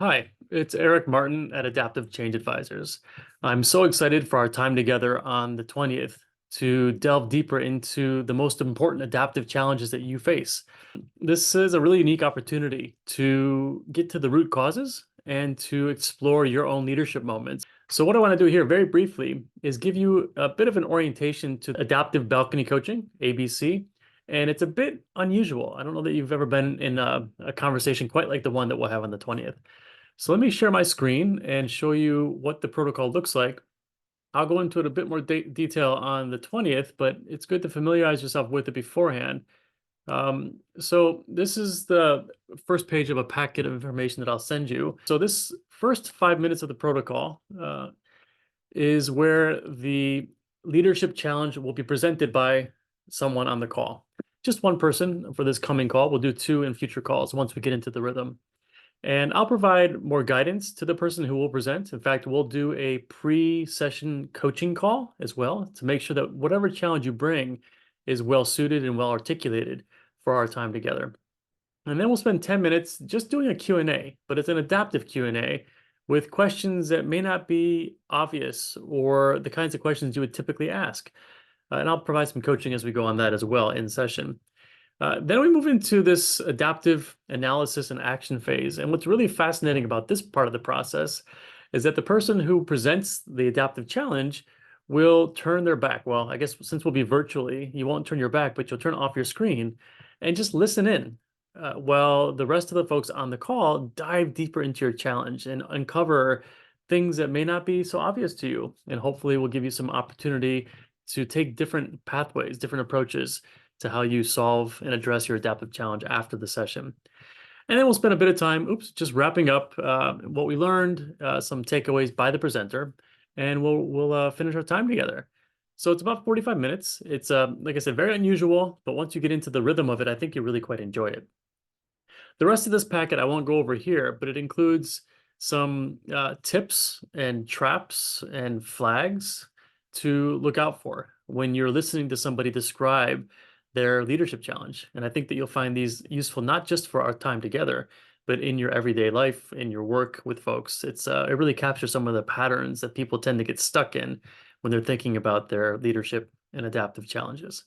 Hi, it's Eric Martin at Adaptive Change Advisors. I'm so excited for our time together on the 20th to delve deeper into the most important adaptive challenges that you face. This is a really unique opportunity to get to the root causes and to explore your own leadership moments. So, what I want to do here very briefly is give you a bit of an orientation to adaptive balcony coaching, ABC. And it's a bit unusual. I don't know that you've ever been in a conversation quite like the one that we'll have on the 20th. So let me share my screen and show you what the protocol looks like. I'll go into it a bit more detail on the 20th, but it's good to familiarize yourself with it beforehand. So this is the first page of a packet of information that I'll send you. So this first 5 minutes of the protocol is where the leadership challenge will be presented by someone on the call. Just one person for this coming call. We'll do two in future calls once we get into the rhythm. And I'll provide more guidance to the person who will present. In fact, we'll do a pre-session coaching call as well to make sure that whatever challenge you bring is well suited and well articulated for our time together. And then we'll spend 10 minutes just doing a Q&A, but it's an adaptive Q&A with questions that may not be obvious or the kinds of questions you would typically ask. And I'll provide some coaching as we go on that as well in session. Then we move into this adaptive analysis and action phase. And what's really fascinating about this part of the process is that the person who presents the adaptive challenge will turn their back. Well, I guess since we'll be virtually, you won't turn your back, but you'll turn off your screen and just listen in while the rest of the folks on the call dive deeper into your challenge and uncover things that may not be so obvious to you. And hopefully will give you some opportunity to take different pathways, different approaches to how you solve and address your adaptive challenge after the session. And then we'll spend a bit of time, just wrapping up what we learned, some takeaways by the presenter, and we'll finish our time together. So it's about 45 minutes. It's, like I said, very unusual, but once you get into the rhythm of it, I think you really quite enjoy it. The rest of this packet I won't go over here, but it includes some tips and traps and flags to look out for when you're listening to somebody describe their leadership challenge. And I think that you'll find these useful not just for our time together, but in your everyday life, in your work with folks. It really captures some of the patterns that people tend to get stuck in when they're thinking about their leadership and adaptive challenges.